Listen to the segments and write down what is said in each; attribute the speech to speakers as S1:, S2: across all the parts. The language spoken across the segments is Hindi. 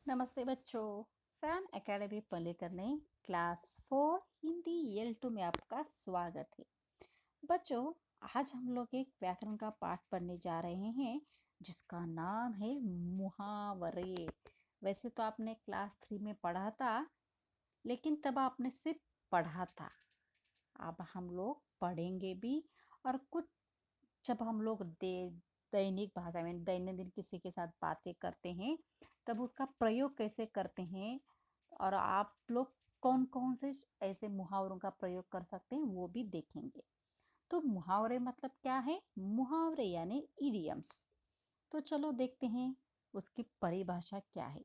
S1: नमस्ते बच्चों। सैन एकेडमी पढ़ने करने क्लास 4 हिंदी L2 में आपका स्वागत है। बच्चों, आज हम लोग एक व्याकरण का पाठ पढ़ने जा रहे हैं जिसका नाम है मुहावरे। वैसे तो आपने क्लास 3 में पढ़ा था, लेकिन तब आपने सिर्फ पढ़ा था। अब हम लोग पढ़ेंगे भी, और कुछ जब हम लोग दैनिक भाषा में दैनंदिन किसी के साथ बातें करते हैं तब उसका प्रयोग कैसे करते हैं, और आप लोग कौन कौन से ऐसे मुहावरों का प्रयोग कर सकते हैं वो भी देखेंगे। तो मुहावरे मतलब क्या है? मुहावरे यानी इडियम्स। तो चलो देखते हैं उसकी परिभाषा क्या है।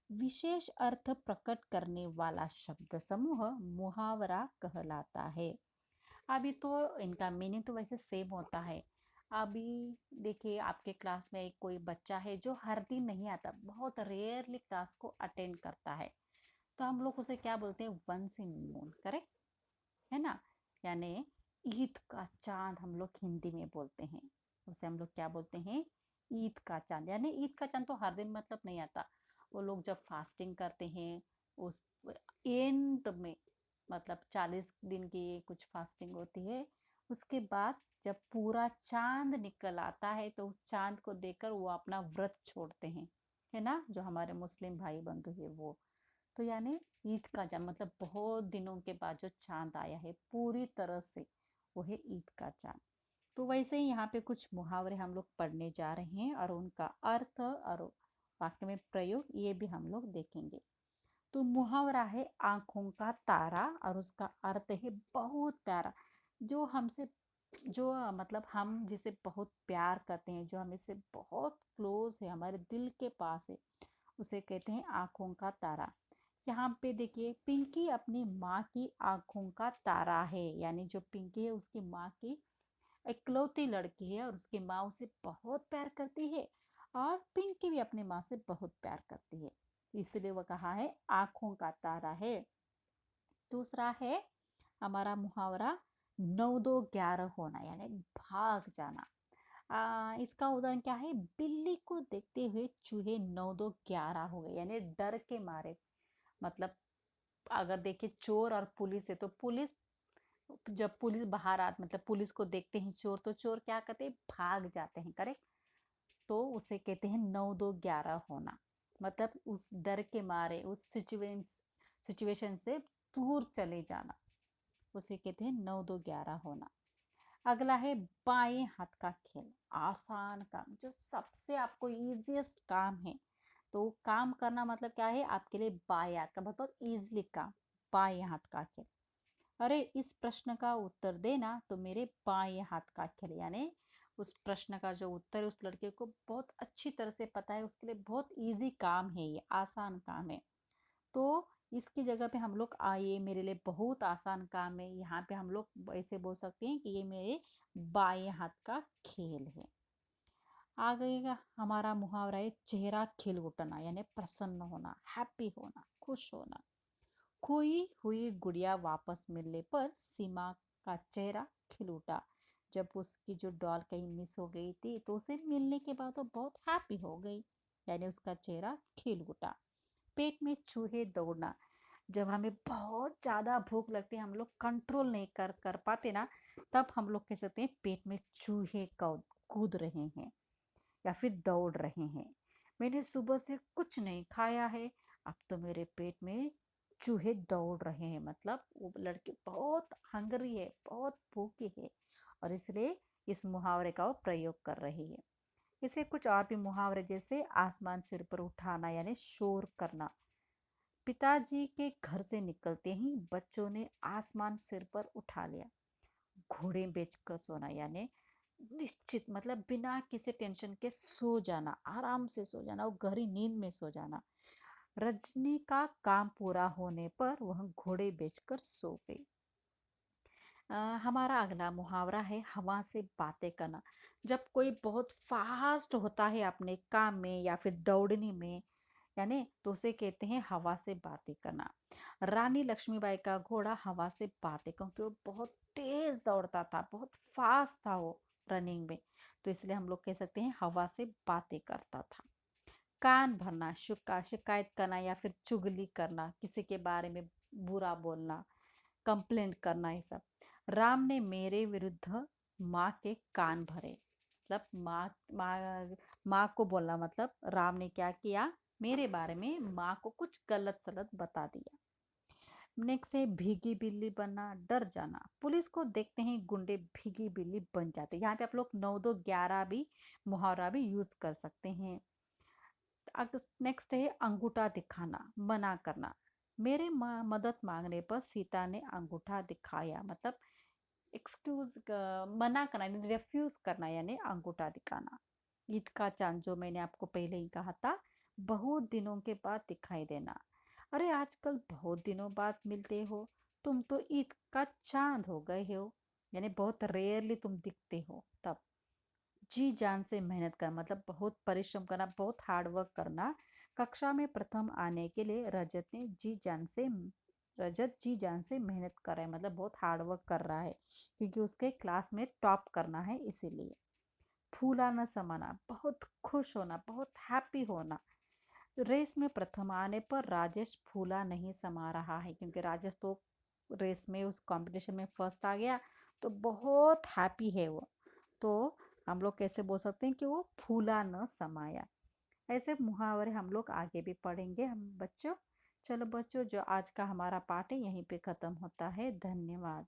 S1: विशेष अर्थ प्रकट करने वाला शब्द समूह मुहावरा कहलाता है। अभी तो इनका मीनिंग तो वैसे सेम होता है। अभी देखिए, आपके क्लास में एक कोई बच्चा है जो हर दिन नहीं आता, बहुत रेयरली क्लास को अटेंड करता है, तो हम लोग उसे क्या बोलते हैं? वंस इन मून, करेक्ट है ना? यानी ईद का चांद हम लोग हिंदी में बोलते हैं। उसे हम लोग क्या बोलते हैं? ईद का चांद। यानी ईद का चांद तो हर दिन मतलब नहीं आता। वो लोग जब फास्टिंग करते हैं उस एंड में, मतलब 40 दिन की कुछ फास्टिंग होती है, उसके बाद जब पूरा चांद निकल आता है तो उस चांद को देखकर वो अपना व्रत छोड़ते हैं, है ना? जो हमारे मुस्लिम भाई बंधु है वो। तो यानी ईद का चांद मतलब बहुत दिनों के बाद जो चांद आया है पूरी तरह से, वो है ईद का चांद। तो वैसे ही यहाँ पे कुछ मुहावरे हम लोग पढ़ने जा रहे हैं और उनका अर्थ और वाक्य में प्रयोग ये भी हम लोग देखेंगे। तो मुहावरा है आंखों का तारा, और उसका अर्थ है बहुत प्यारा। जो हमसे जो मतलब हम जिसे बहुत प्यार करते हैं, जो हमें से बहुत क्लोज है, हमारे दिल के पास है, उसे कहते हैं आंखों का तारा। यहाँ पे देखिए, पिंकी अपनी माँ की आंखों का तारा है। यानी जो पिंकी है उसकी माँ की इकलौती लड़की है और उसकी माँ उसे बहुत प्यार करती है, और पिंकी भी अपनी माँ से बहुत प्यार करती है, इसलिए वह कहा है आंखों का तारा है। दूसरा है हमारा मुहावरा 9 2 11 होना, यानी भाग जाना। इसका उदाहरण क्या है? बिल्ली को देखते हुए चूहे 9 2 11 हो गए, यानी डर के मारे। मतलब अगर देखिए चोर और पुलिस है, तो पुलिस जब पुलिस बाहर मतलब पुलिस को देखते हैं चोर, तो चोर क्या करते हैं? भाग जाते हैं, करेक्ट? तो उसे कहते हैं 9 2 11 होना। मतलब उस डर के मारे उस सिचुएशन से दूर चले जाना, उसे कहते हैं 9 2 11 होना। अगला है बाएं हाथ का खेल। आसान काम, जो सबसे आपको इजीएस्ट काम है, तो काम करना मतलब क्या है आपके लिए? बाएं हाथ का, बहुत इजीली काम। बाएं हाथ का खेल। अरे इस प्रश्न का उत्तर देना तो मेरे बाएं हाथ का खेल। यानी उस प्रश्न का जो उत्तर है उस लड़के को बहुत अच्छी तरह से पता है, उसके लिए बहुत इजी काम है, ये आसान काम है। तो इसकी जगह पे हम लोग ये मेरे लिए बहुत आसान काम है, यहाँ पे हम लोग ऐसे बोल सकते हैं कि ये मेरे बाएं हाथ का खेल है। आ गएगा हमारा मुहावरा है चेहरा खिल उठना, यानी प्रसन्न होना, हैप्पी होना, खुश होना। खोई हुई गुड़िया वापस मिलने पर सीमा का चेहरा खिल उठा। जब उसकी जो डॉल कहीं मिस हो गई थी तो उसे मिलने के बाद वो बहुत हैप्पी हो गई, यानी उसका चेहरा खिल उठा। पेट में चूहे दौड़ना, जब हमें बहुत ज़्यादा भूख लगती है, हम लोग कंट्रोल नहीं कर कर पाते ना, तब हम लोग कह सकते हैं पेट में चूहे कूद रहे हैं या फिर दौड़ रहे हैं। मैंने सुबह से कुछ नहीं खाया है, अब तो मेरे पेट में चूहे दौड़ रहे हैं। मतलब वो लड़की बहुत हंगरी है, बहुत भूखी है, और इसलिए इस मुहावरे का वो प्रयोग कर रही है। इसे कुछ और भी मुहावरे जैसे आसमान सिर पर उठाना, यानी शोर करना। पिताजी के घर से निकलते ही बच्चों ने आसमान सिर पर उठा लिया। घोड़े बेचकर सोना, यानी निश्चित मतलब बिना किसी टेंशन के सो जाना, आराम से सो जाना, वो गहरी नींद में सो जाना। रजनी का काम पूरा होने पर वह घोड़े बेचकर सो गई। हमारा अगला मुहावरा है हवा से बातें करना। जब कोई बहुत फास्ट होता है अपने काम में या फिर दौड़ने में, यानी तो उसे कहते हैं हवा से बातें करना। रानी लक्ष्मीबाई का घोड़ा हवा से बातें, क्योंकि वो बहुत तेज दौड़ता था, बहुत फास्ट था वो रनिंग में, तो इसलिए हम लोग कह सकते हैं हवा से बातें करता था। कान भरना, शिकायत करना या फिर चुगली करना, किसी के बारे में बुरा बोलना, कंप्लेंट करना, ये सब। राम ने मेरे विरुद्ध माँ के कान भरे, मतलब माँ माँ को बोलना, मतलब राम ने क्या किया, मेरे बारे में माँ को कुछ गलत सलत बता दिया। नेक्स्ट है भीगी बिल्ली बनना, डर जाना। पुलिस को देखते ही गुंडे भीगी बिल्ली बन जाते। यहाँ पे आप लोग 9 2 11 भी मुहावरा भी यूज कर सकते हैं। नेक्स्ट है अंगूठा दिखाना, मना करना। मेरे मदद मांगने पर सीता ने अंगूठा दिखाया, मतलब एक्सक्यूज, मना करना, रिफ्यूज करना, यानी अंगूठा दिखाना। ईद का चांद, जो मैंने आपको पहले ही कहा था, बहुत दिनों के बाद दिखाई देना। अरे आजकल बहुत दिनों बाद मिलते हो, तुम तो ईद का चांद हो गए हो, यानी बहुत रेयरली तुम दिखते हो तब। जी जान से मेहनत करना, मतलब बहुत परिश्रम करना, बहुत हार्ड वर्क करना। कक्षा में प्रथम आने के लिए रजत जी जान से मेहनत कर रहा है, मतलब बहुत हार्ड वर्क कर रहा है, क्योंकि उसके क्लास में टॉप करना है इसीलिए। फूला न समाना, बहुत खुश होना, बहुत हैप्पी होना। रेस में प्रथम आने पर राजेश फूला नहीं समा रहा है, क्योंकि राजेश तो रेस में उस कंपटीशन में फर्स्ट आ गया, तो बहुत हैप्पी है वो। तो हम लोग कैसे बोल सकते हैं कि वो फूला न समाया। ऐसे मुहावरे हम लोग आगे भी पढ़ेंगे हम बच्चों। चलो बच्चों, जो आज का हमारा पाठ है यहीं पे ख़त्म होता है। धन्यवाद।